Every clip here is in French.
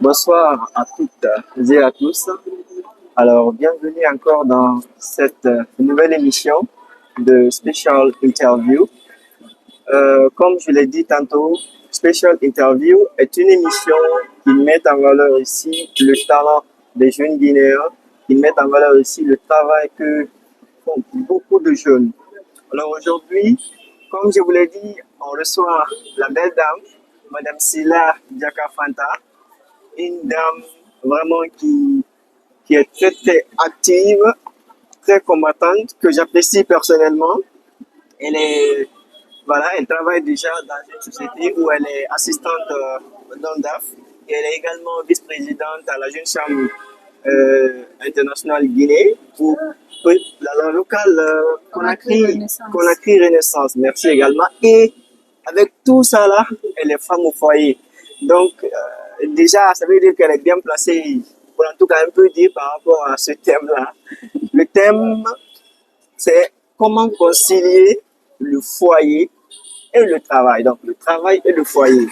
Bonsoir à toutes et à tous. Alors, bienvenue encore dans cette nouvelle émission de Special Interview. Comme je l'ai dit tantôt, Special Interview est une émission qui met en valeur ici le talent des jeunes Guinéens, qui met en valeur ici le travail que font beaucoup de jeunes. Alors aujourd'hui, comme je vous l'ai dit, on reçoit la belle dame, Madame Silla Diakafanta, une dame vraiment qui est très, très active, très combattante, que j'apprécie personnellement. Elle est, voilà, elle travaille déjà dans une société où elle est assistante d'ONDAF et elle est également vice-présidente à la Jeune Chambre internationale Guinée pour la locale Conakry Renaissance. Merci également. Et avec tout ça là, elle est femme au foyer. Donc, déjà, ça veut dire qu'elle est bien placée pour en tout cas un peu dire par rapport à ce thème-là. Le thème, c'est comment concilier le foyer et le travail. Donc, le travail et le foyer.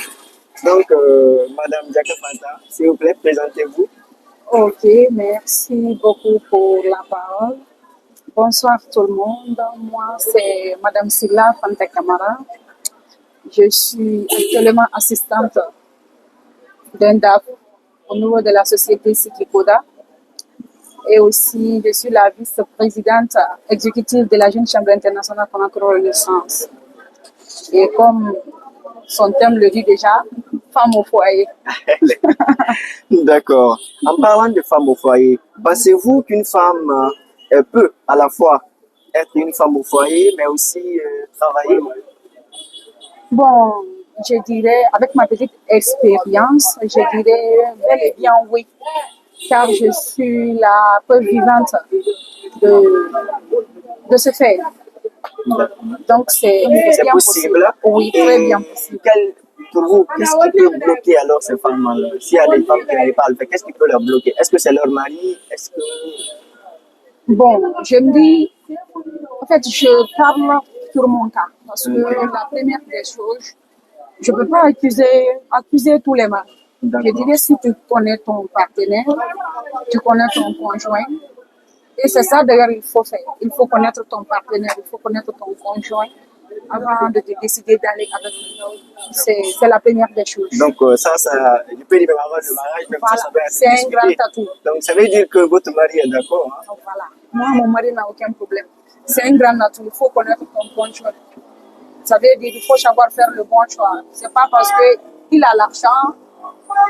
Donc, Madame Diakafanta, s'il vous plaît, présentez-vous. Ok, merci beaucoup pour la parole. Bonsoir tout le monde. Moi, c'est Madame Silla Fanta Camara. Je suis actuellement assistante d'un DAF au niveau de la société Sikikoda. Et aussi, je suis la vice-présidente exécutive de la Jeune Chambre internationale Conakry Renaissance. Et comme son thème le dit déjà, femme au foyer. D'accord. En parlant de femme au foyer, pensez-vous qu'une femme peut à la fois être une femme au foyer, mais aussi travailler? Bon, je dirais, avec ma petite expérience, je dirais bel et bien oui, car je suis la preuve vivante de ce fait. Donc, c'est C'est bien possible. possible. Oui, très bien possible. Pour vous, qu'est-ce qui peut bloquer alors ces femmes-là? S'il y a des femmes qui n'arrivent pas à le faire, qu'est-ce qui peut leur bloquer? Est-ce que c'est leur mari? Est-ce que... Bon, je me dis, en fait, je parle sur mon cas, parce que la première des choses, je ne peux pas accuser tous les maris. Je dirais, si tu connais ton partenaire, tu connais ton conjoint, et c'est ça d'ailleurs il faut faire. Il faut connaître ton partenaire, il faut connaître ton conjoint avant de te décider d'aller avec lui. C'est la première des choses. Donc je peux dire même avant le mariage, même Voilà, ça doit être c'est un grand discuté. atout. Donc ça veut dire que votre mari est d'accord. Hein? Donc, voilà. Moi, mon mari n'a aucun problème. C'est un grand atout. Il faut connaître ton conjoint. Ça veut dire qu'il faut savoir faire le bon choix. C'est pas parce qu'il a l'argent,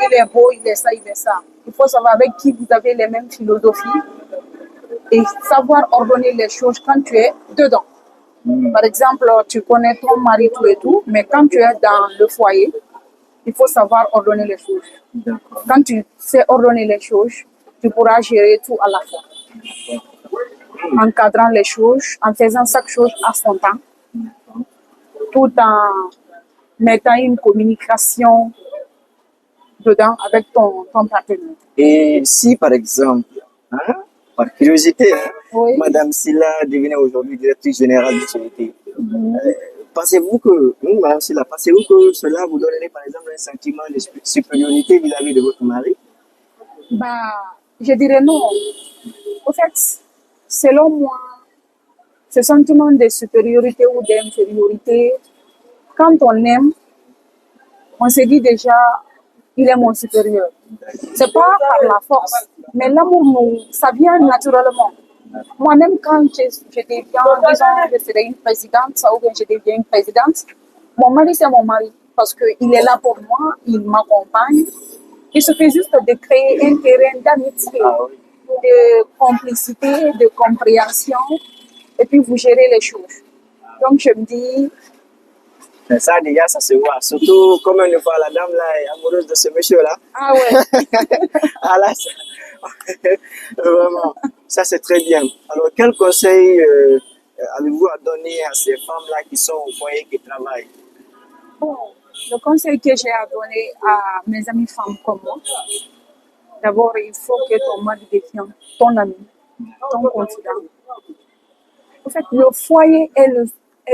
il est beau, il est ça, il est ça. Il faut savoir avec qui vous avez les mêmes philosophies et savoir ordonner les choses quand tu es dedans. Par exemple, tu connais ton mari tout et tout, mais quand tu es dans le foyer, il faut savoir ordonner les choses. Quand tu sais ordonner les choses, tu pourras gérer tout à la fois. Encadrant les choses, en faisant chaque chose à son temps, tout en mettant une communication dedans avec ton partenaire. Et si par exemple, hein, par curiosité, hein, Oui. Madame Silla devenait aujourd'hui directrice générale de société, pensez-vous que, Madame Silla, pensez-vous que cela vous donnerait par exemple un sentiment de supériorité vis-à-vis de votre mari? Bah, je dirais non. En fait, selon moi, ce sentiment de supériorité ou d'infériorité, quand on aime, on se dit déjà, il est mon supérieur. C'est pas par la force, mais l'amour, ça vient naturellement. Moi-même, quand je deviens, disons, je serai une présidente, ou bien je deviens une présidente, mon mari, c'est mon mari, parce qu'il est là pour moi, il m'accompagne. Il suffit juste de créer un terrain d'amitié, de complicité, de compréhension, et puis vous gérez les choses. Donc, je me dis, Ça déjà, ça se voit. Surtout, comme une fois, la dame là est amoureuse de ce monsieur-là. ah ouais, Ah là, vraiment, ça c'est très bien. Alors, quel conseil avez-vous à donner à ces femmes-là qui sont au foyer, qui travaillent? bon, le conseil que j'ai à donner à mes amies femmes comme moi, d'abord, il faut que ton mari devienne ton ami, ton confident. En fait, le foyer est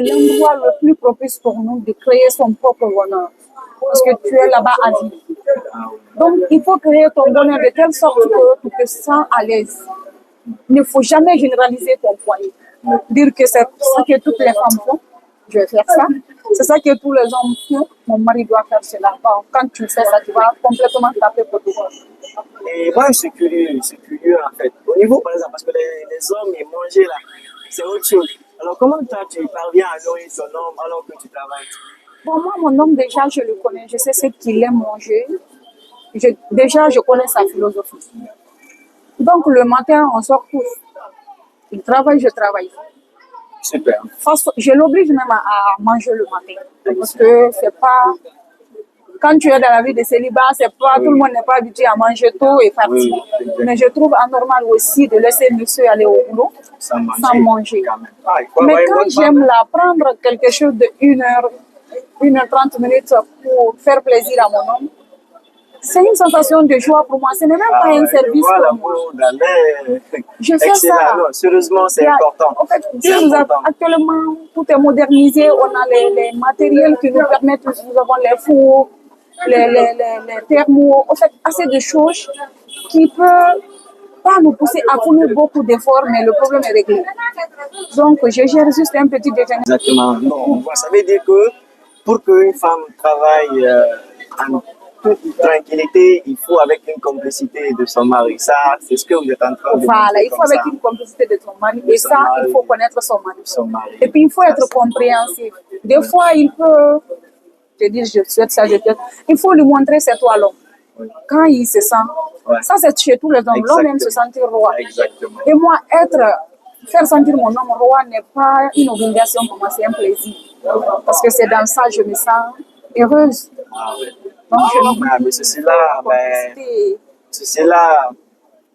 l'endroit le plus propice pour nous de créer son propre bonheur. Parce que tu es là-bas à vie. Donc, il faut créer ton bonheur de telle sorte que tu te sens à l'aise. Il ne faut jamais généraliser ton foyer. Dire que c'est ça que toutes les femmes font, je vais faire ça. C'est ça que tous les hommes font, mon mari doit faire cela. Bon, quand tu fais ça, tu vas complètement taper pour tout. Et moi, je suis curieux en fait. Au niveau, par exemple, parce que les hommes, ils mangent là, c'est autre chose. Alors, comment toi, tu parviens à nourrir ton homme alors que tu travailles? Bon, moi, mon homme, déjà, je le connais. Je sais ce qu'il aime manger. Déjà, je connais sa philosophie. Donc, le matin, on sort tous. Il travaille, je travaille. Super. Je l'oblige même à manger le matin. Parce que c'est pas. Quand tu es dans la vie de célibat, c'est pas, tout le monde n'est pas habitué à manger tôt et partir. Mais je trouve anormal aussi de laisser monsieur aller au boulot sans manger. Mais quand j'aime là, prendre quelque chose de 1 heure 30 minutes pour faire plaisir à mon homme, c'est une sensation de joie pour moi. Ce n'est même pas un service pour moi. Je fais ça. Non, sérieusement, c'est important. En fait, actuellement, tout est modernisé. On a les matériels qui nous permettent, nous avons les fours, les thermos, en fait, assez de choses qui peuvent pas nous pousser à fournir beaucoup d'efforts, mais le problème est réglé. Donc, je gère juste un petit déjeuner. Exactement. Non, ça veut dire que pour qu'une femme travaille en toute tranquillité, il faut avec une complicité de son mari. Ça, c'est ce que vous êtes en train de Voilà, il faut avec une complicité de ton mari. Et ça, il faut connaître son mari. Et puis, il faut être compréhensif. Des fois, il peut te dire, je souhaite ça, je souhaite. Il faut lui montrer c'est toi l'homme. Quand il se sent. Ça, c'est chez tous les hommes. L'homme aime se sentir roi. Exactement. Et moi, faire sentir mon homme roi n'est pas une obligation pour moi, c'est un plaisir. Parce que c'est dans ça que je me sens heureuse. Donc, mais ceci-là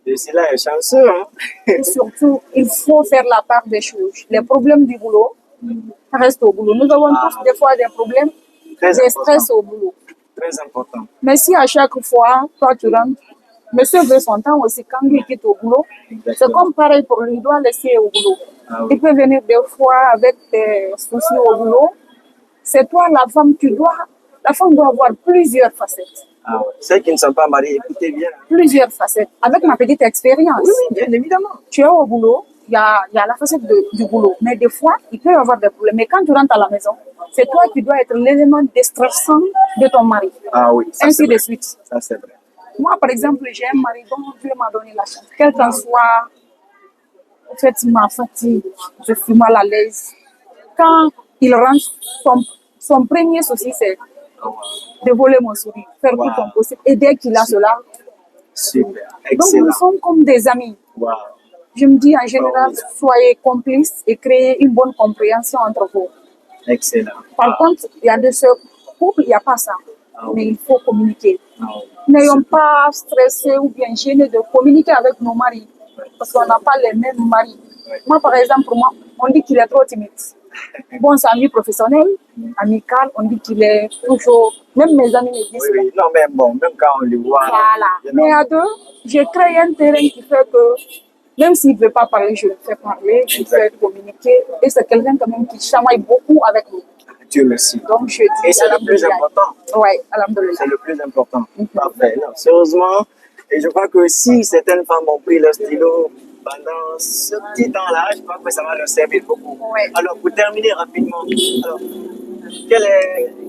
est chanceux. Hein? Et surtout, il faut faire la part des choses. Les problèmes du boulot restent au boulot. Nous avons tous des fois des problèmes, des stress au boulot. Très important. Mais si à chaque fois, toi tu rentres, monsieur veut son temps aussi quand lui quitte au boulot, c'est comme pareil pour lui, il doit laisser au boulot. Il peut venir des fois avec des soucis au boulot. C'est toi la femme, la femme doit avoir plusieurs facettes. Ceux qui ne sont pas mariés, écoutez bien. Plusieurs facettes. Avec ma petite expérience. Oui, bien évidemment. Tu es au boulot, il y a la facette du boulot. Mais des fois, il peut y avoir des problèmes. Mais quand tu rentres à la maison, c'est toi qui dois être l'élément déstressant de ton mari. Oui. Ainsi de suite. Ça, c'est vrai. Moi, par exemple, j'ai un mari dont Dieu m'a donné la chance. Quel qu'en soit, en fait, ma fatigue, je suis mal à l'aise. Quand il rentre, son premier souci, c'est de voler mon sourire, faire tout ton possible. Et dès qu'il a cela, super, excellent. Donc nous sommes comme des amis. Wow. Je me dis en général, soyez complices et créez une bonne compréhension entre vous. Excellent. Par contre, il y a de ce couple, il n'y a pas ça. Mais il faut communiquer. N'ayons pas stressé ou bien gêné de communiquer avec nos maris. Parce qu'on n'a pas les mêmes maris. Moi, par exemple, pour moi, on dit qu'il est trop timide. Bon, c'est ami professionnel, amical, on dit qu'il est toujours. Même mes amis me disent. Oui, non, mais bon, même quand on le voit. Voilà. Mais à deux, j'ai créé un terrain qui fait que, même s'il ne veut pas parler, je le fais parler, je le fais communiquer. Et c'est quelqu'un quand même qui chamaille beaucoup avec nous. Dieu merci. Donc, je dis, et c'est le plus important. Oui, alhamdoulilah. C'est le plus important. Parfait. Non, sérieusement, et je crois que si certaines femmes ont pris le stylo pendant ce petit temps-là, je crois que ça va leur servir beaucoup. Ouais. Alors, pour terminer rapidement, alors,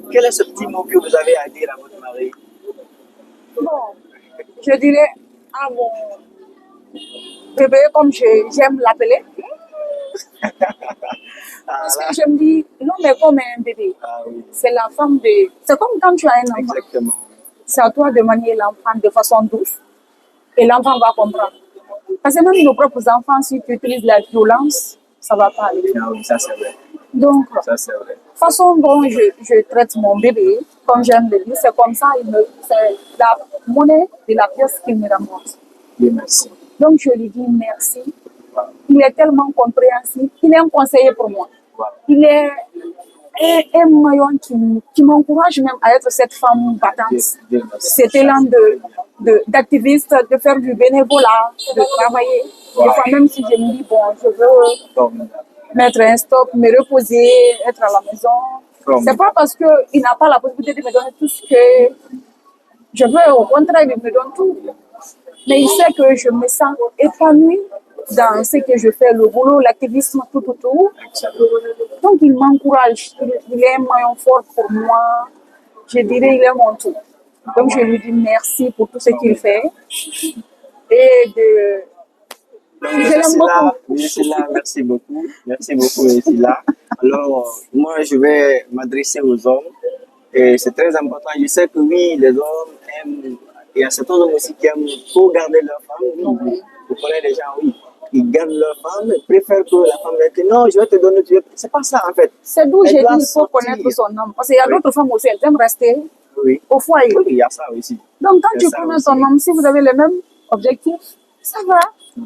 quel est ce petit mot que vous avez à dire à votre mari? Bon, je dirais à mon bébé, comme j'aime l'appeler. Parce que je me dis, l'homme est comme un bébé. Oui. C'est la femme de. C'est comme quand tu as un enfant. Exactement. C'est à toi de manier l'enfant de façon douce et l'enfant va comprendre. Parce que même nos propres enfants, si tu utilises la violence, ça ne va pas aller. Oui, ça c'est vrai. Donc, ça c'est vrai. Façon dont je traite mon bébé, comme j'aime le dire, c'est comme ça, c'est la monnaie de la pièce qu'il me rembourse. Oui, merci. Donc, je lui dis merci. Il est tellement compréhensif. Il est un conseiller pour moi. Il est un maillon qui m'encourage même à être cette femme battante. Cet élan d'activiste, de faire du bénévolat, de travailler. Des fois, même si je me dis, bon, je veux mettre un stop, me reposer, être à la maison. C'est pas parce qu'il n'a pas la possibilité de me donner tout ce que Je veux, au contraire, il me donne tout. Mais il sait que je me sens épanouie dans ce que je fais, le boulot, l'activisme, tout autour. Donc, il m'encourage. Il est un maillon fort pour moi. Je dirais, il est mon tout. Donc, je lui dis merci pour tout ce qu'il fait. Et de... Donc, Je l'aime beaucoup. Cécile, merci beaucoup. Merci beaucoup, Cécile. Alors, moi, je vais m'adresser aux hommes. Et c'est très important. Je sais que oui, les hommes aiment, il y a certains hommes aussi qui aiment trop garder leur femme. Oui, vous connaissez les gens, oui. Ils gardent leur femme, ils préfèrent que la femme leur dise non, je vais te donner, c'est pas ça en fait. C'est d'où Elle j'ai dit doit il faut sortir. connaître son homme. Parce qu'il y a Oui. d'autres femmes aussi, elles aiment rester Oui. au foyer. Oui, il y a ça aussi. Donc, quand Il y a tu ça connais aussi. ton homme, si vous avez les mêmes objectifs, ça va.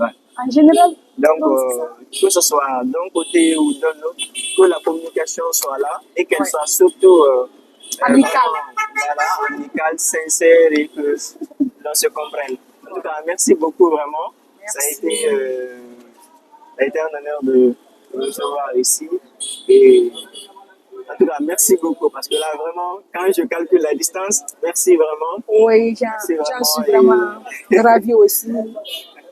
Ouais. En général. Donc, c'est ça. que ce soit d'un côté ou d'un autre, que la communication soit là et qu'elle Ouais. soit surtout Amicale. voilà, amicale, sincère et que l'on se comprenne. En tout cas, merci beaucoup vraiment. Ça a été un honneur de vous recevoir ici. Et en tout cas, merci beaucoup parce que là, vraiment, quand je calcule la distance, merci vraiment. Oui, Merci j'en suis vraiment. vraiment ravie aussi.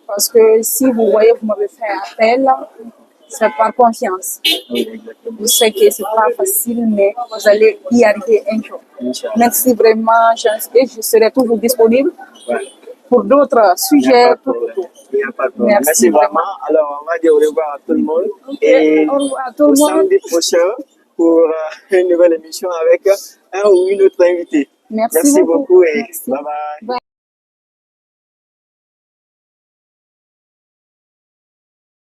Parce que si vous voyez, vous m'avez fait appel, c'est par confiance. Oui, exactement. Je sais que c'est pas facile, mais vous allez y arriver un jour. Inch'Allah. Merci vraiment, et je serai toujours disponible Ouais. pour d'autres Il n'y a sujets. pas de problème. Il n'y a pas de problème. Merci Merci vraiment. Alors, on va dire au revoir à tout le monde. Et Au revoir à tout le au monde. samedi prochain pour une nouvelle émission avec un ou une autre invité. Merci Merci beaucoup. beaucoup et Merci. bye bye. Bye.